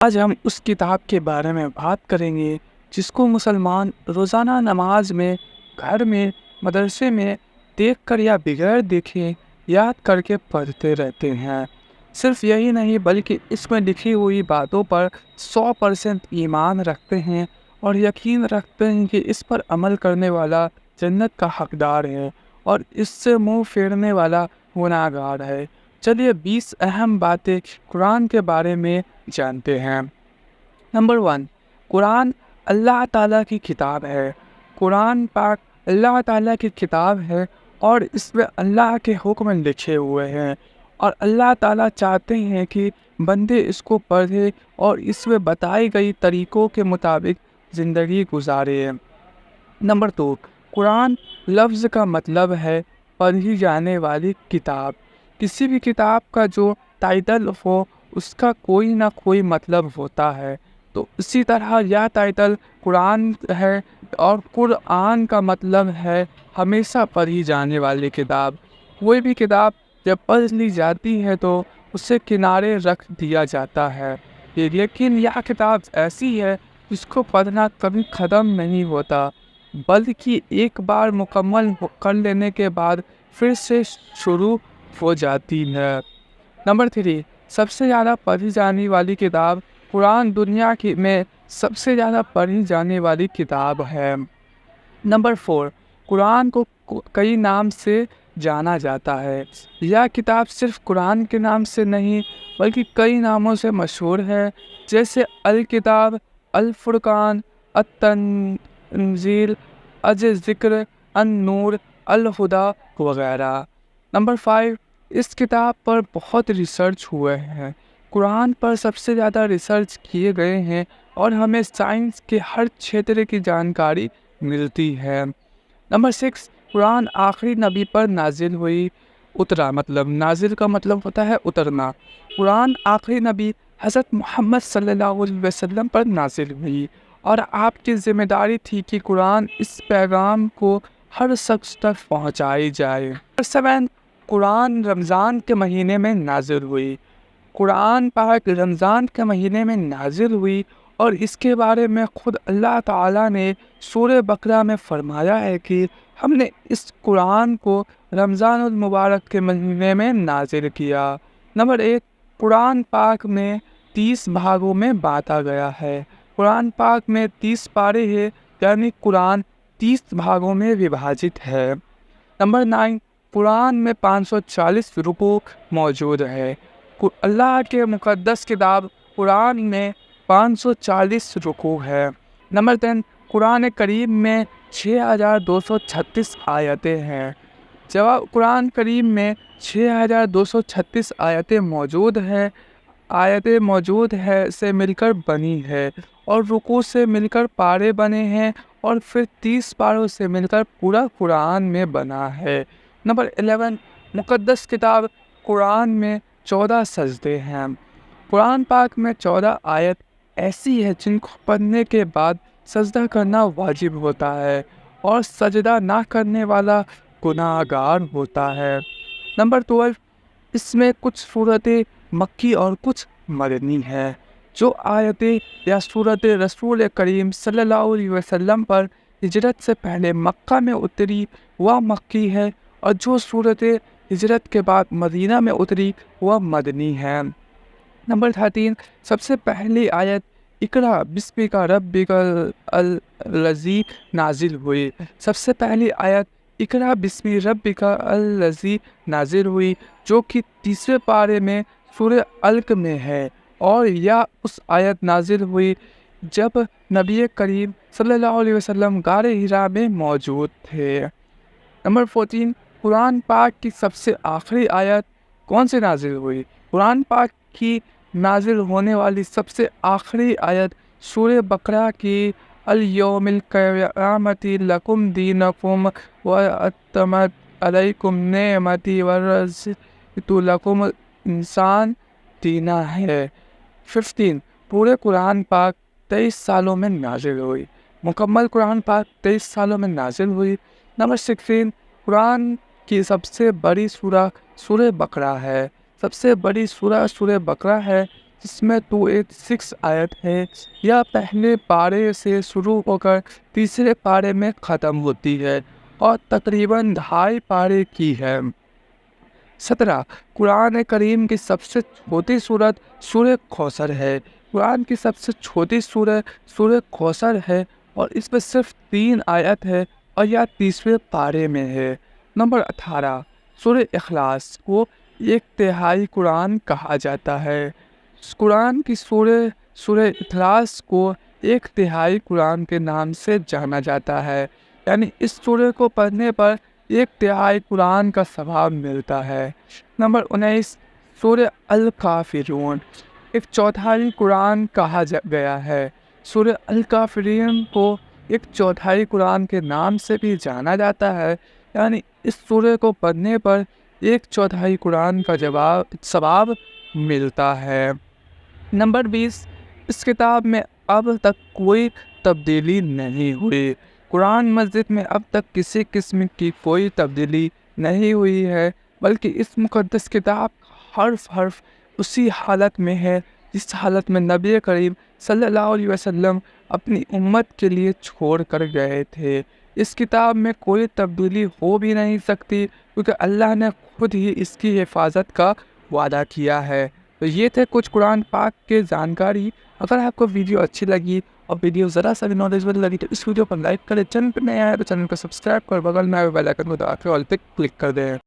آج ہم اس کتاب کے بارے میں بات کریں گے جس کو مسلمان روزانہ نماز میں، گھر میں، مدرسے میں دیکھ کر یا بغیر دیکھے یاد کر کے پڑھتے رہتے ہیں۔ صرف یہی نہیں بلکہ اس میں لکھی ہوئی باتوں پر 100% ایمان رکھتے ہیں اور یقین رکھتے ہیں کہ اس پر عمل کرنے والا جنت کا حقدار ہے اور اس سے منہ پھیرنے والا گناہگار ہے۔ چلیے 20 اہم باتیں قرآن کے بارے میں جانتے ہیں۔ نمبر 1، قرآن اللہ تعالیٰ کی کتاب ہے۔ قرآن پاک اللہ تعالیٰ کی کتاب ہے اور اس میں اللہ کے حکم لکھے ہوئے ہیں اور اللہ تعالیٰ چاہتے ہیں کہ بندے اس کو پڑھے اور اس میں بتائی گئی طریقوں کے مطابق زندگی گزارے۔ نمبر 2، قرآن لفظ کا مطلب ہے پڑھی جانے والی کتاب۔ کسی بھی کتاب کا جو ٹائٹل ہو اس کا کوئی نہ کوئی مطلب ہوتا ہے، تو اسی طرح یہ ٹائٹل قرآن ہے اور قرآن کا مطلب ہے ہمیشہ پڑھی جانے والی کتاب۔ کوئی بھی کتاب جب پڑھ لی جاتی ہے تو اسے کنارے رکھ دیا جاتا ہے، لیکن یہ کتاب ایسی ہے جس کو پڑھنا کبھی ختم نہیں ہوتا، بلکہ ایک بار مکمل کر لینے کے بعد پھر سے شروع ہو جاتی ہے۔ نمبر 3، سب سے زیادہ پڑھی جانے والی کتاب قرآن دنیا میں سب سے زیادہ پڑھی جانے والی کتاب ہے۔ نمبر 4، قرآن کو کئی نام سے جانا جاتا ہے۔ یہ کتاب صرف قرآن کے نام سے نہیں بلکہ کئی ناموں سے مشہور ہے، جیسے الکتاب، الفرقان، التنزیل، الذکر، النور، الہدی وغیرہ۔ نمبر 5، اس کتاب پر بہت ریسرچ ہوئے ہیں۔ قرآن پر سب سے زیادہ ریسرچ کیے گئے ہیں اور ہمیں سائنس کے ہر چھیتر کی جانکاری ملتی ہے۔ نمبر 6، قرآن آخری نبی پر نازل ہوئی، نازل کا مطلب ہوتا ہے اترنا۔ قرآن آخری نبی حضرت محمد صلی اللہ علیہ وسلم پر نازل ہوئی اور آپ کی ذمہ داری تھی کہ قرآن اس پیغام کو ہر شخص تک پہنچائی جائے۔ نمبر 7، قرآن رمضان کے مہینے میں نازل ہوئی۔ قرآن پاک رمضان کے مہینے میں نازل ہوئی اور اس کے بارے میں خود اللہ تعالیٰ نے سورہ بقرہ میں فرمایا ہے کہ ہم نے اس قرآن کو رمضان المبارک کے مہینے میں نازل کیا۔ نمبر 8، قرآن پاک میں 30 بھاگوں میں بانٹا گیا ہے۔ قرآن پاک میں 30 پارے ہیں، یعنی قرآن 30 بھاگوں میں وبھاجت ہے۔ نمبر 9، قرآن میں 540 رکوع موجود ہے۔ اللہ کے مقدس کتاب قرآن میں 540 رکوع ہے۔ نمبر 10، قرآن کریم میں 6236 آیتیں ہیں۔ جب قرآن کریم میں 6236 آیتیں موجود ہے سے مل کر بنی ہے اور رکوع سے مل کر پارے بنے ہیں اور پھر 30 پاروں سے مل کر پورا قرآن میں بنا ہے۔ نمبر 11، مقدس کتاب قرآن میں 14 سجدے ہیں۔ قرآن پاک میں 14 آیت ایسی ہے جن کو پڑھنے کے بعد سجدہ کرنا واجب ہوتا ہے اور سجدہ نہ کرنے والا گناہگار ہوتا ہے۔ نمبر 12، اس میں کچھ سورتیں مکی اور کچھ مدنی ہیں۔ جو آیتیں یا سورتیں رسول کریم صلی اللہ علیہ وسلم پر ہجرت سے پہلے مکہ میں اتری وہ مکی ہے اور جو سورتیں ہجرت کے بعد مدینہ میں اتری وہ مدنی ہے۔ نمبر 13، سب سے پہلی آیت اقرأ بسمک ربک الذی نازل ہوئی۔ سب سے پہلی آیت اقرأ بسم ربک الذی نازل ہوئی جو کہ 3 پارے میں سورہ علق میں ہے اور یہ اس آیت نازل ہوئی جب نبی کریم صلی اللہ علیہ وسلم غار حرا میں موجود تھے۔ نمبر 14، قرآن پاک کی سب سے آخری آیت کون سے نازل ہوئی؟ قرآن پاک کی نازل ہونے والی سب سے آخری آیت سورہ بقرہ کی الیوم القیامۃ لکم دینکم واتممت علیکم نعمتی ورضیت لکم الاسلام دینا ہے۔ 15، پورے قرآن پاک 23 سالوں میں نازل ہوئی۔ مکمل قرآن پاک 23 سالوں میں نازل ہوئی۔ نمبر 16، قرآن کی سب سے بڑی سورہ سورہ بقرہ ہے۔ سب سے بڑی سورہ سورہ بقرہ ہے جس میں 286 آیت ہے، یا پہلے پارے سے شروع ہو کر تیسرے پارے میں ختم ہوتی ہے اور تقریباً 2.5 پارے کی ہے۔ 17 قرآن کریم کی سب سے چھوٹی سورت سورہ کوثر ہے۔ قرآن کی سب سے چھوٹی سورہ کوثر ہے اور اس میں صرف 3 آیت ہے اور یہ تیسرے پارے میں ہے۔ نمبر 18 سورہ اخلاص کو 1/3 قرآن کہا جاتا ہے۔ قرآن کی سورہ اخلاص کو 1/3 قرآن کے نام سے جانا جاتا ہے، یعنی اس سورہ کو پڑھنے پر 1/3 قرآن کا ثواب ملتا ہے۔ نمبر 19 سورہ الکافرون 1/4 قرآن کہا گیا ہے۔ سورہ الکافرون کو 1/4 قرآن کے نام سے بھی جانا جاتا ہے، یعنی اس سورہ کو پڑھنے پر 1/4 قرآن کا ثواب ملتا ہے۔ نمبر 20 اس کتاب میں اب تک کوئی تبدیلی نہیں ہوئی۔ قرآن مجید میں اب تک کسی قسم کی کوئی تبدیلی نہیں ہوئی ہے، بلکہ اس مقدس کتاب کا حرف اسی حالت میں ہے جس حالت میں نبی کریم صلی اللہ علیہ وسلم اپنی امت کے لیے چھوڑ کر گئے تھے۔ اس کتاب میں کوئی تبدیلی ہو بھی نہیں سکتی، کیونکہ اللہ نے خود ہی اس کی حفاظت کا وعدہ کیا ہے۔ تو یہ تھے کچھ قرآن پاک کے جانکاری۔ اگر آپ کو ویڈیو اچھی لگی اور ویڈیو ذرا سا بھی نالجبل لگی تو اس ویڈیو پر لائک کریں، چینل پر نئے آئے تو چینل کو سبسکرائب کر بغل میں آئے بیل آئکن کو دبا کے آل پہ کلک کر دیں۔